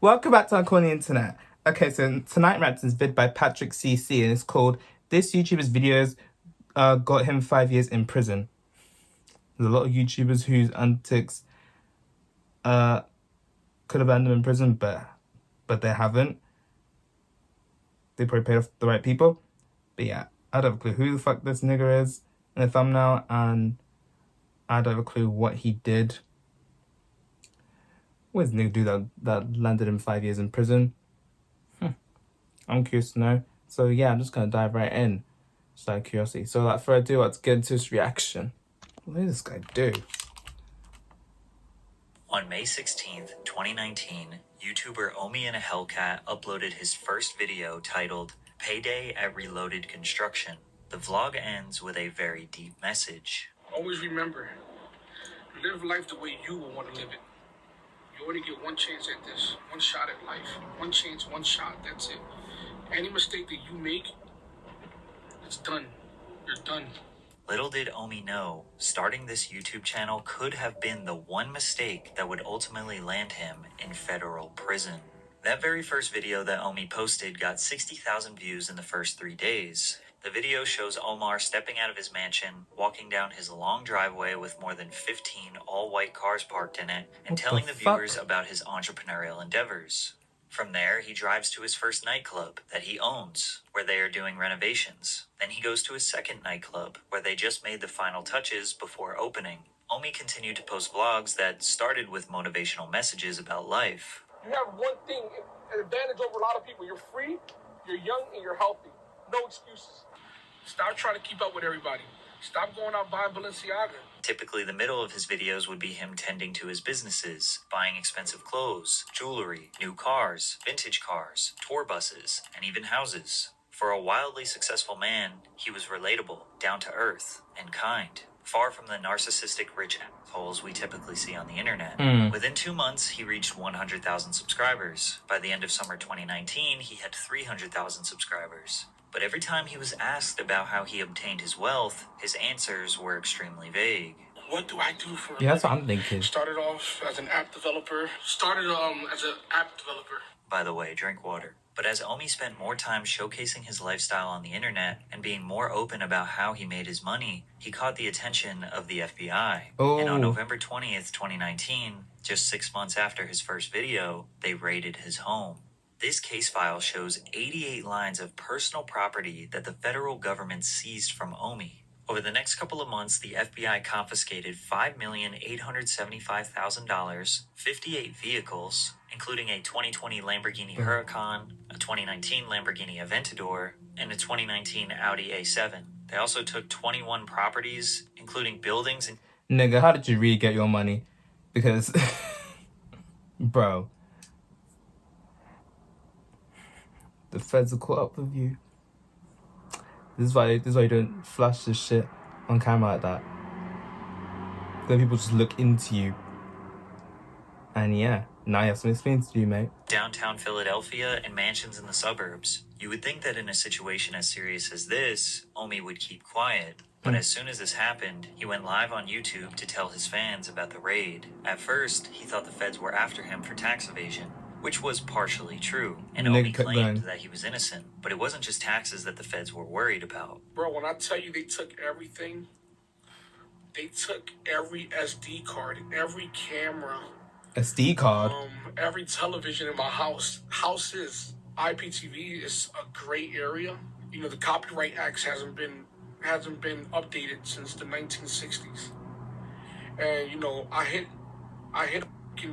Welcome back to Uncorny Internet. Okay, so tonight reacts is vid by Patrick CC and it's called This YouTuber's Videos Got Him 5 Years in Prison. There's a lot of YouTubers whose antics could have ended them in prison, but they haven't. They probably paid off the right people. But yeah, I don't have a clue who the fuck this nigger is in the thumbnail, and I don't have a clue what he did. What does nigga do that landed him 5 years in prison? I'm curious to know. So yeah, I'm just gonna dive right in. Just out of curiosity. So without further ado, let's get into his reaction. What did this guy do? On May 16th, 2019, YouTuber Omi in a Hellcat uploaded his first video titled Payday at Reloaded Construction. The vlog ends with a very deep message. Always remember, live life the way you will want to live it. You only get one chance at this, one shot at life. One chance, one shot, that's it. Any mistake that you make, it's done. You're done. Little did Omi know, starting this YouTube channel could have been the one mistake that would ultimately land him in federal prison. That very first video that Omi posted got 60,000 views in the first 3 days. The video shows Omar stepping out of his mansion, walking down his long driveway with more than 15 all-white cars parked in it, and telling the viewers about his entrepreneurial endeavors. From there, he drives to his first nightclub that he owns, where they are doing renovations. Then he goes to his second nightclub, where they just made the final touches before opening. Omi continued to post vlogs that started with motivational messages about life. You have one thing, an advantage over a lot of people. You're free, you're young, and you're healthy. No excuses. Stop trying to keep up with everybody. Stop going out buying Balenciaga. Typically, the middle of his videos would be him tending to his businesses, buying expensive clothes, jewelry, new cars, vintage cars, tour buses, and even houses. For a wildly successful man, he was relatable, down to earth, and kind. Far from the narcissistic rich assholes we typically see on the internet. Within 2 months, he reached 100,000 subscribers. By the end of summer 2019, he had 300,000 subscribers. But every time he was asked about how he obtained his wealth, his answers were extremely vague. What do I do for? Yeah, that's what I'm thinking. Started off as an app developer. By the way, drink water. But as Omi spent more time showcasing his lifestyle on the internet and being more open about how he made his money, he caught the attention of the FBI. And on November 20th, 2019, just 6 months after his first video, they raided his home. This case file shows 88 lines of personal property that the federal government seized from Omi. Over the next couple of months, the FBI confiscated $5,875,000, 58 vehicles, including a 2020 Lamborghini Huracan, a 2019 Lamborghini Aventador, and a 2019 Audi A7. They also took 21 properties, including buildings and... Nigga, how did you really get your money? Because, bro, the feds are caught up with you. This is why you don't flash this shit on camera like that. Then people just look into you. And yeah, now you have some explaining to do, mate. Downtown Philadelphia and mansions in the suburbs. You would think that in a situation as serious as this, Omi would keep quiet. But as soon as this happened, he went live on YouTube to tell his fans about the raid. At first, he thought the feds were after him for tax evasion, which was partially true, and Omi claimed that he was innocent. But it wasn't just taxes that the feds were worried about. Bro, when I tell you they took everything, they took every SD card, every camera. SD card? Every television in my house. Houses. IPTV is a gray area. You know, the Copyright Act hasn't been updated since the 1960s. And, you know, I hit a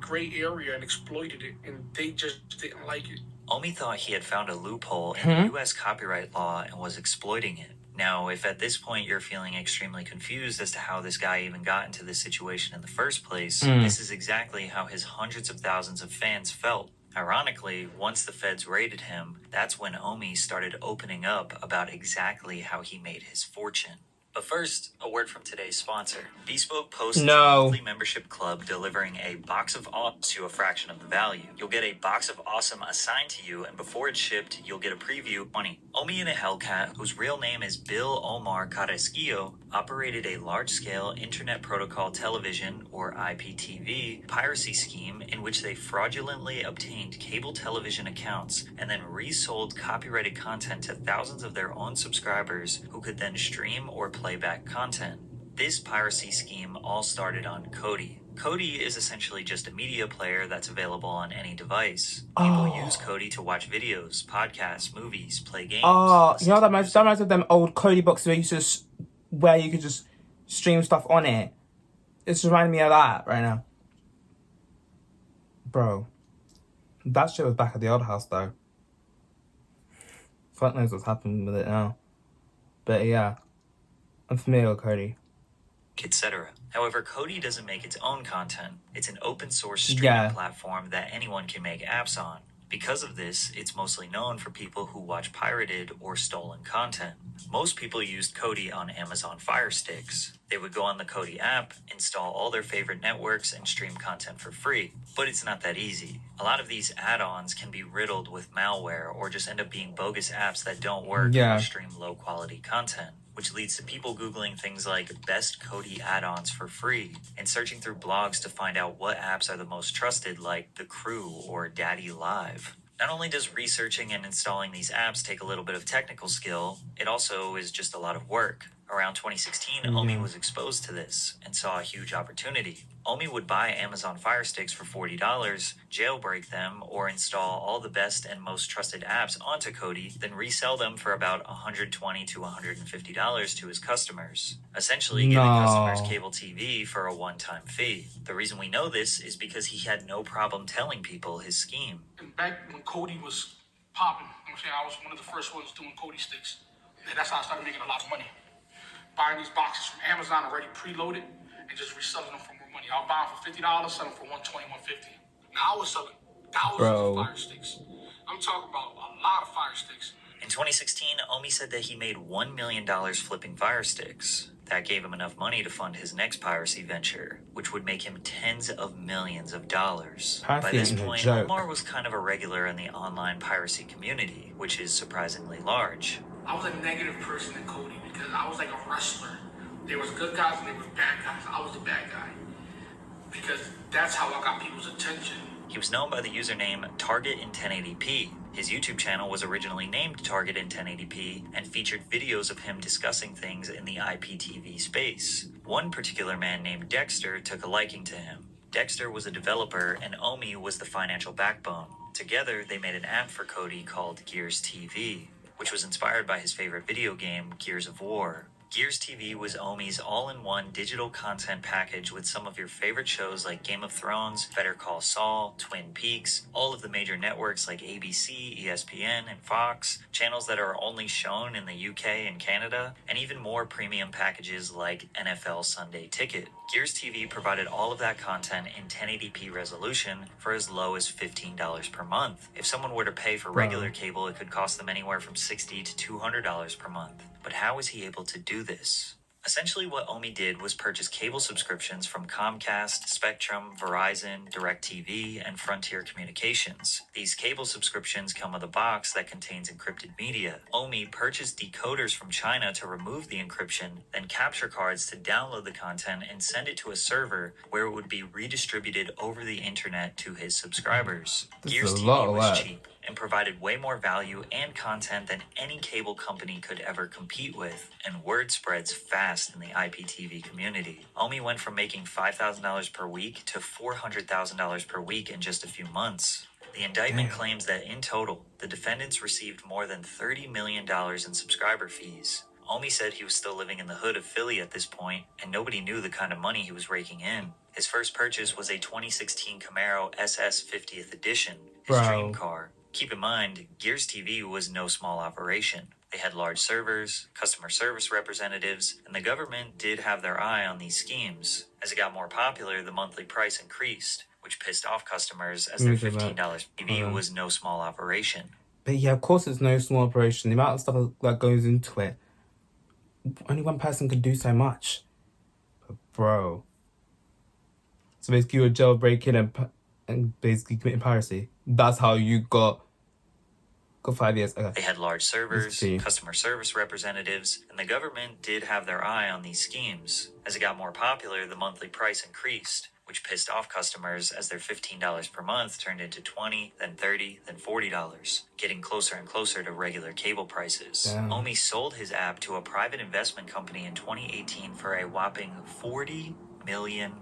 gray area and exploited it, and they just didn't like it. Omi thought he had found a loophole in the U.S. copyright law and was exploiting it. Now, if at this point you're feeling extremely confused as to how this guy even got into this situation in the first place, this is exactly how his hundreds of thousands of fans felt. Ironically, once the feds raided him, that's when Omi started opening up about exactly how he made his fortune. But first, a word from today's sponsor. Bespoke Post is a No. monthly membership club delivering a box of awesome to a fraction of the value. You'll get a box of awesome assigned to you, and before it's shipped, you'll get a preview. Funny. Omi and a Hellcat, whose real name is Bill Omar Carrasquillo, operated a large-scale Internet Protocol Television, or IPTV, piracy scheme in which they fraudulently obtained cable television accounts and then resold copyrighted content to thousands of their own subscribers who could then stream or playback content. This piracy scheme all started on Kodi. Kodi is essentially just a media player that's available on any device. People use Kodi to watch videos, podcasts, movies, play games. You know that reminds of them old Kodi boxes where you could just stream stuff on it. It's reminding me of that right now. Bro. That shit was back at the old house though. Fuck knows what's happening with it now. But yeah. I'm familiar with Kodi. Etc. However, Kodi doesn't make its own content. It's an open source streaming platform that anyone can make apps on. Because of this, it's mostly known for people who watch pirated or stolen content. Most people used Kodi on Amazon Fire Sticks. They would go on the Kodi app, install all their favorite networks, and stream content for free. But it's not that easy. A lot of these add-ons can be riddled with malware or just end up being bogus apps that don't work or stream low-quality content, which leads to people Googling things like best Kodi add-ons for free and searching through blogs to find out what apps are the most trusted, like The Crew or Daddy Live. Not only does researching and installing these apps take a little bit of technical skill, it also is just a lot of work. Around 2016, Omi was exposed to this and saw a huge opportunity. Omi would buy Amazon Fire Sticks for $40, jailbreak them, or install all the best and most trusted apps onto Kodi, then resell them for about $120 to $150 to his customers, essentially giving customers cable TV for a one-time fee. The reason we know this is because he had no problem telling people his scheme. And back when Kodi was popping, I was one of the first ones doing Kodi sticks. And that's how I started making a lot of money. Buying these boxes from Amazon already preloaded and just reselling them for more money. I'll buy them for $50, sell them for $120, $150. Now I was selling thousands of Fire Sticks. I'm talking about a lot of Fire Sticks. In 2016, Omi said that he made $1 million flipping Fire Sticks. That gave him enough money to fund his next piracy venture, which would make him tens of millions of dollars. By this point, Omar was kind of a regular in the online piracy community, which is surprisingly large. I was a negative person in Kodi because I was like a wrestler. There was good guys and there was bad guys. I was the bad guy because that's how I got people's attention. He was known by the username Target in 1080p. His YouTube channel was originally named Target in 1080p and featured videos of him discussing things in the IPTV space. One particular man named Dexter took a liking to him. Dexter was a developer and Omi was the financial backbone. Together, they made an app for Kodi called Gears TV, which was inspired by his favorite video game, Gears of War. Gears TV was Omi's all-in-one digital content package with some of your favorite shows like Game of Thrones, Better Call Saul, Twin Peaks, all of the major networks like ABC, ESPN, and Fox, channels that are only shown in the UK and Canada, and even more premium packages like NFL Sunday Ticket. Gears TV provided all of that content in 1080p resolution for as low as $15 per month. If someone were to pay for regular cable, it could cost them anywhere from $60 to $200 per month. But how was he able to do this? Essentially, what Omi did was purchase cable subscriptions from Comcast, Spectrum, Verizon, DirecTV, and Frontier Communications. These cable subscriptions come with a box that contains encrypted media. Omi purchased decoders from China to remove the encryption, then capture cards to download the content and send it to a server where it would be redistributed over the internet to his subscribers. Gears TV was cheap and provided way more value and content than any cable company could ever compete with, and word spreads fast in the IPTV community. Omi went from making $5,000 per week to $400,000 per week in just a few months. The indictment claims that in total, the defendants received more than $30 million in subscriber fees. Omi said he was still living in the hood of Philly at this point, and nobody knew the kind of money he was raking in. His first purchase was a 2016 Camaro SS 50th Edition, his dream car. Keep in mind, Gears TV was no small operation. They had large servers, customer service representatives, and the government did have their eye on these schemes. As it got more popular, the monthly price increased, which pissed off customers as their $15 TV was no small operation. But yeah, of course it's no small operation. The amount of stuff that goes into it. only one person could do so much. But bro. So basically you were jailbreaking and basically committing piracy. That's how you got 5 years. Okay. They had large servers, see. customer service representatives, and the government did have their eye on these schemes. As it got more popular, the monthly price increased, which pissed off customers as their $15 per month turned into $20, then $30, then $40, getting closer and closer to regular cable prices. Damn. Omi sold his app to a private investment company in 2018 for a whopping $40 million.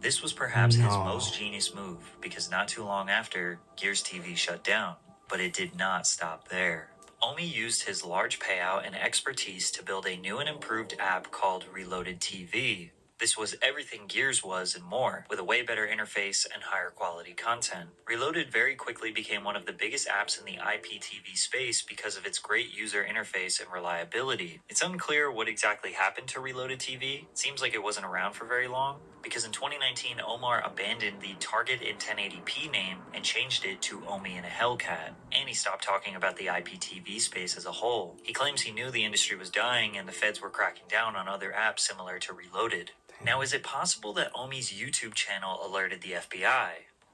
This was perhaps his most genius move, because not too long after, Gears TV shut down. But it did not stop there. Omi used his large payout and expertise to build a new and improved app called Reloaded TV. This was everything Gears was and more, with a way better interface and higher quality content. Reloaded very quickly became one of the biggest apps in the IPTV space because of its great user interface and reliability. It's unclear what exactly happened to Reloaded TV. It seems like it wasn't around for very long, because in 2019, Omar abandoned the Target in 1080p name and changed it to Omi and a Hellcat. And he stopped talking about the IPTV space as a whole. He claims he knew the industry was dying and the feds were cracking down on other apps similar to Reloaded. Now, is it possible that Omi's YouTube channel alerted the FBI?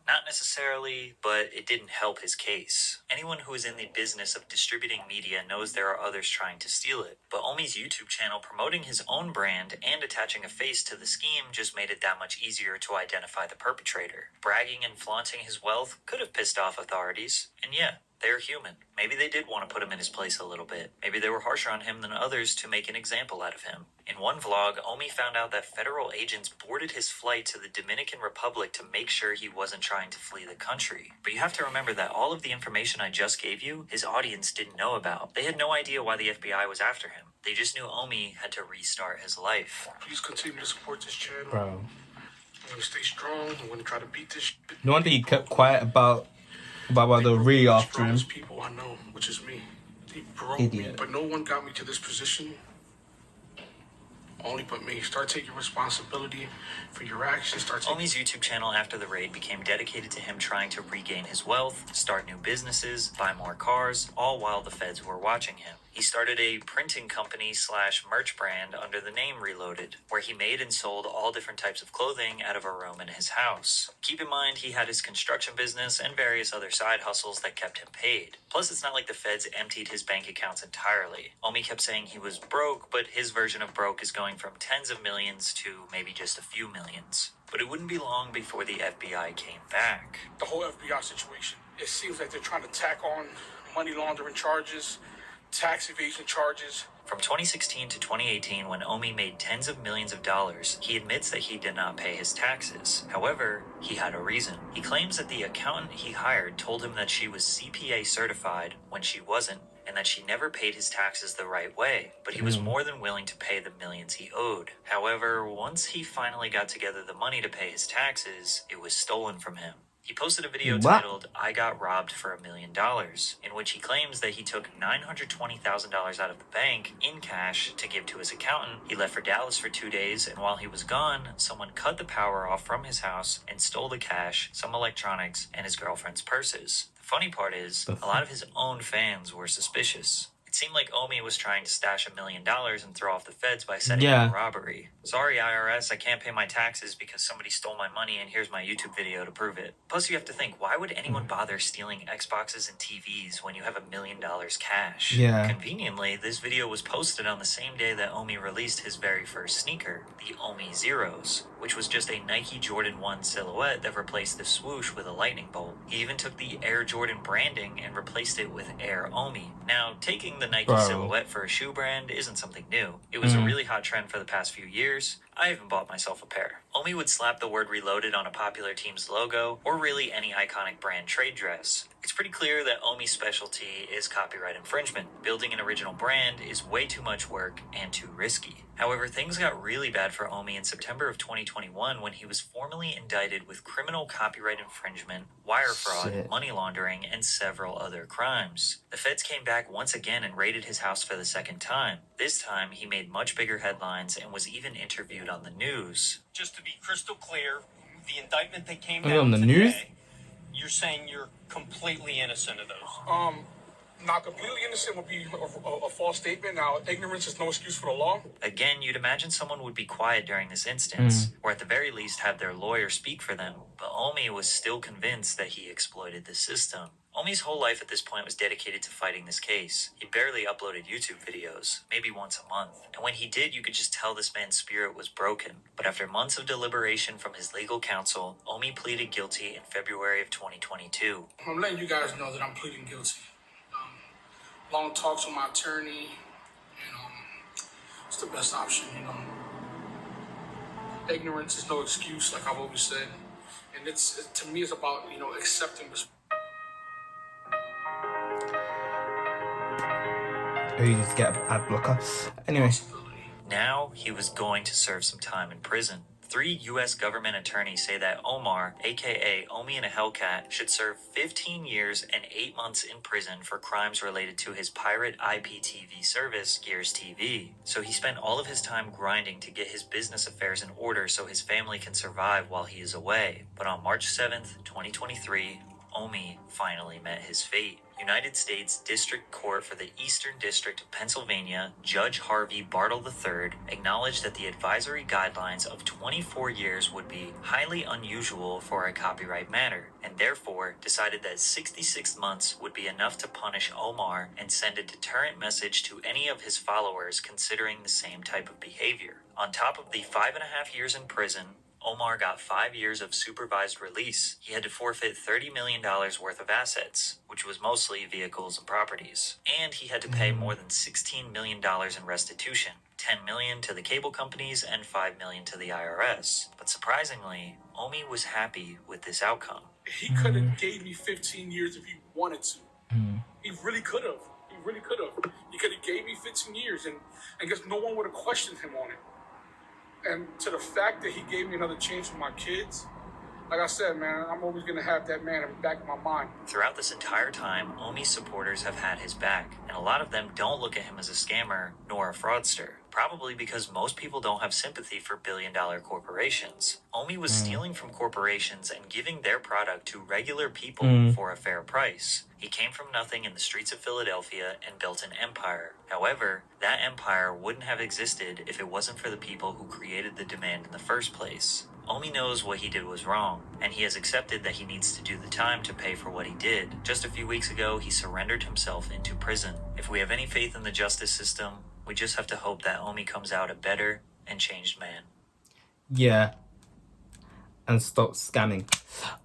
Not necessarily, but it didn't help his case. Anyone who is in the business of distributing media knows there are others trying to steal it. But Omi's YouTube channel promoting his own brand and attaching a face to the scheme just made it that much easier to identify the perpetrator. Bragging and flaunting his wealth could have pissed off authorities. And yeah, they're human. Maybe they did want to put him in his place a little bit. Maybe they were harsher on him than others to make an example out of him. In one vlog, Omi found out that federal agents boarded his flight to the Dominican Republic to make sure he wasn't trying to flee the country. But you have to remember that all of the information I just gave you, his audience didn't know about. They had no idea why the FBI was after him. They just knew Omi had to restart his life. Please continue to support this channel. Bro. I'm gonna stay strong. I'm gonna try to beat this shit. No wonder he kept quiet about the re after him. People I know, which is me. He broke Idiot. me, but no one got me to this position. Only but me. Start taking responsibility for your actions. Omi's YouTube channel after the raid became dedicated to him trying to regain his wealth, start new businesses, buy more cars, all while the feds were watching him. He started a printing company / merch brand under the name Reloaded, where he made and sold all different types of clothing out of a room in his house. Keep in mind, he had his construction business and various other side hustles that kept him paid. Plus, it's not like the feds emptied his bank accounts entirely. Omi kept saying he was broke, but his version of broke is going from tens of millions to maybe just a few millions. But it wouldn't be long before the FBI came back. The whole FBI situation, it seems like they're trying to tack on money laundering charges, tax evasion charges. From 2016 to 2018, when Omi made tens of millions of dollars, he admits that he did not pay his taxes. However, he had a reason. He claims that the accountant he hired told him that she was CPA certified when she wasn't, and that she never paid his taxes the right way, but he was more than willing to pay the millions he owed. However, once he finally got together the money to pay his taxes, it was stolen from him. He posted a video titled, "I Got Robbed for $1 million," in which he claims that he took $920,000 out of the bank in cash to give to his accountant. He left for Dallas for 2 days, and while he was gone, someone cut the power off from his house and stole the cash, some electronics, and his girlfriend's purses. The funny part is, a lot of his own fans were suspicious. It seemed like Omi was trying to stash $1 million and throw off the feds by setting up a robbery. Sorry, IRS, I can't pay my taxes because somebody stole my money and here's my YouTube video to prove it. Plus, you have to think, why would anyone bother stealing Xboxes and TVs when you have $1 million cash? Yeah. Conveniently, this video was posted on the same day that Omi released his very first sneaker, the Omi Zeros, which was just a Nike Jordan 1 silhouette that replaced the swoosh with a lightning bolt. He even took the Air Jordan branding and replaced it with Air Omi. Now, taking the Nike silhouette for a shoe brand isn't something new. It was a really hot trend for the past few years. I even bought myself a pair. Omi would slap the word Reloaded on a popular team's logo, or really any iconic brand trade dress. It's pretty clear that Omi's specialty is copyright infringement. Building an original brand is way too much work and too risky. However, things got really bad for Omi in September of 2021 when he was formally indicted with criminal copyright infringement, wire fraud, money laundering, and several other crimes. The feds came back once again and raided his house for the second time. This time, he made much bigger headlines and was even interviewed on the news. Just to be crystal clear, the indictment that came On down the today, news? you're saying you're completely innocent of those? Now, completely innocent would be a false statement. Now, ignorance is no excuse for the law. Again, you'd imagine someone would be quiet during this instance, or at the very least have their lawyer speak for them. But Omi was still convinced that he exploited the system. Omi's whole life at this point was dedicated to fighting this case. He barely uploaded YouTube videos, maybe once a month. And when he did, you could just tell this man's spirit was broken. But after months of deliberation from his legal counsel, Omi pleaded guilty in February of 2022. I'm letting you guys know that I'm pleading guilty. Long talks with my attorney, and it's the best option, Ignorance is no excuse, like I've always said. And to me, it's about, accepting responsibility. Oh, you just get an ad blocker. Anyway. Now he was going to serve some time in prison. 3 U.S. government attorneys say that Omar, aka Omi and a Hellcat, should serve 15 years and 8 months in prison for crimes related to his pirate IPTV service, Gears TV. So he spent all of his time grinding to get his business affairs in order so his family can survive while he is away. But on March 7th, 2023, Omi finally met his fate. United States District Court for the Eastern District of Pennsylvania, Judge Harvey Bartle III, acknowledged that the advisory guidelines of 24 years would be highly unusual for a copyright matter, and therefore decided that 66 months would be enough to punish Omar and send a deterrent message to any of his followers considering the same type of behavior. On top of the 5.5 years in prison, Omar got 5 years of supervised release. He had to forfeit $30 million worth of assets, which was mostly vehicles and properties. And he had to pay more than $16 million in restitution, $10 million to the cable companies and $5 million to the IRS. But surprisingly, Omi was happy with this outcome. He could have gave me 15 years if he wanted to. He really could have. He really could have. He could have gave me 15 years, and I guess no one would have questioned him on it. And to the fact that he gave me another chance for my kids, like I said, man, I'm always going to have that man in the back of my mind. Throughout this entire time, Omi's supporters have had his back, and a lot of them don't look at him as a scammer nor a fraudster, probably because most people don't have sympathy for billion-dollar corporations. Omi was stealing from corporations and giving their product to regular people for a fair price. He came from nothing in the streets of Philadelphia and built an empire. However, that empire wouldn't have existed if it wasn't for the people who created the demand in the first place. Omi knows what he did was wrong, and he has accepted that he needs to do the time to pay for what he did. Just a few weeks ago, he surrendered himself into prison. If we have any faith in the justice system, we just have to hope that Omi comes out a better and changed man. Yeah. And stop scamming.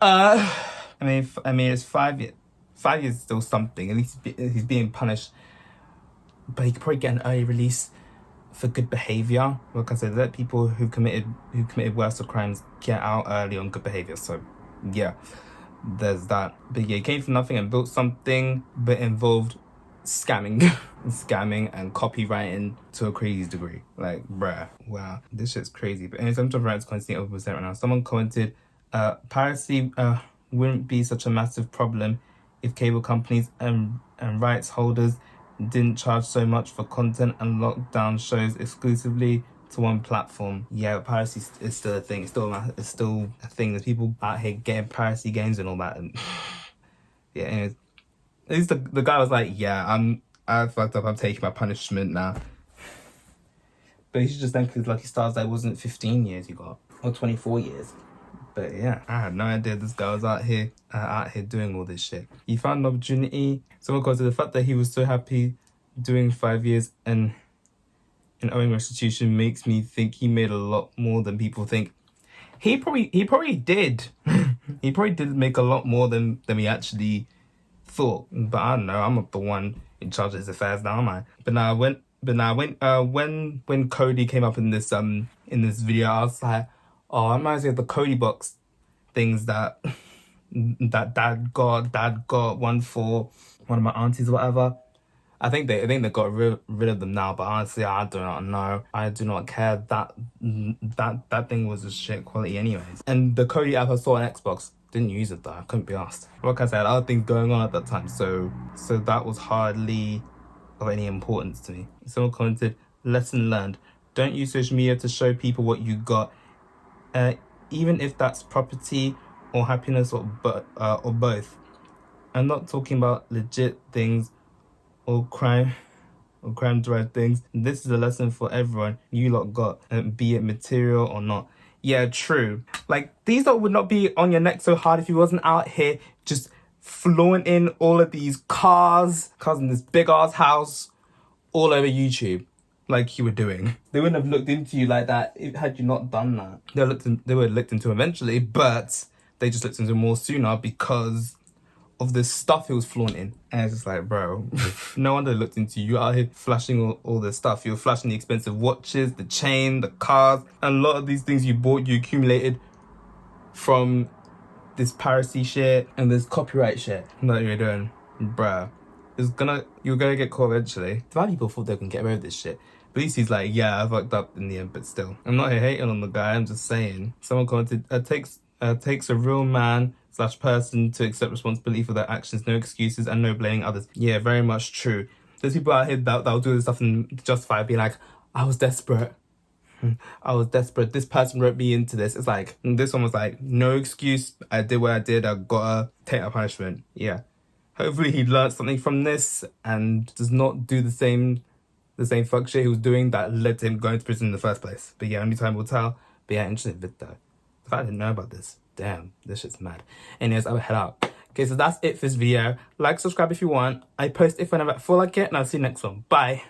I mean, it's 5 years. 5 years is still something. At least he's being punished. But he could probably get an early release for good behavior. Like I said, let people who committed worse crimes get out early on good behavior. So yeah, there's that. But yeah, he came from nothing and built something, but involved scamming and copywriting to a crazy degree. Like, bruh, wow, this shit's crazy. But in terms of rights, constantly over percent right now. Someone commented, piracy wouldn't be such a massive problem if cable companies and rights holders didn't charge so much for content and lock down shows exclusively to one platform. Yeah, piracy is still a thing. It's still a thing. There's people out here getting piracy games and all that. And yeah, anyways, at least the guy was like, yeah, I fucked up. I'm taking my punishment now. But he should just thank his lucky stars that it wasn't 15 years he got, or 24 years. But yeah, I had no idea this guy was out here doing all this shit. He found an opportunity. Someone called to the fact that he was so happy doing 5 years and owing restitution makes me think he made a lot more than people think. He probably did. He probably did make a lot more than we actually thought. But I don't know. I'm not the one in charge of his affairs now, am I? But now when Cody came up in this video, I was like, oh, it reminds me of the Cody box things that dad got one for one of my aunties or whatever. I think they got rid of them now, but honestly, I do not know. I do not care. That thing was a shit quality anyways. And the Cody app I saw on Xbox, didn't use it though. I couldn't be asked. Like I said, other things going on at that time, so that was hardly of any importance to me. Someone commented, lesson learned: don't use social media to show people what you got. Even if that's property or happiness or both. I'm not talking about legit things or crime derived things. This is a lesson for everyone. You lot got, be it material or not. Yeah, true. Like, these lot would not be on your neck so hard if you wasn't out here just flaunting all of these cars in this big ass house all over YouTube, like you were doing. They wouldn't have looked into you like that had you not done that. They would have looked into eventually, but they just looked into more sooner because of the stuff he was flaunting. And it's just like, bro, no wonder they looked into you. Out here flashing all this stuff. You're flashing the expensive watches, the chain, the cars, and a lot of these things you bought, you accumulated from this piracy shit and this copyright shit that you're doing. Bruh, you're gonna get caught eventually. A lot of people thought they were gonna get away with this shit. But at least he's like, yeah, I fucked up in the end, but still. I'm not here hating on the guy, I'm just saying. Someone commented, takes a real man / person to accept responsibility for their actions, no excuses and no blaming others. Yeah, very much true. There's people out here that'll do this stuff and justify it, being like, I was desperate. This person wrote me into this. It's like, this one was like, no excuse. I did what I did. I gotta take a punishment. Yeah. Hopefully he learned something from this and does not do the same fuck shit he was doing that led to him going to prison in the first place. But yeah, only time will tell. But yeah, interesting vid though. The fact I didn't know about this. Damn, this shit's mad. Anyways, I will head out. Okay, so that's it for this video. Like, subscribe if you want. I post if whenever I feel like it, and I'll see you next one. Bye.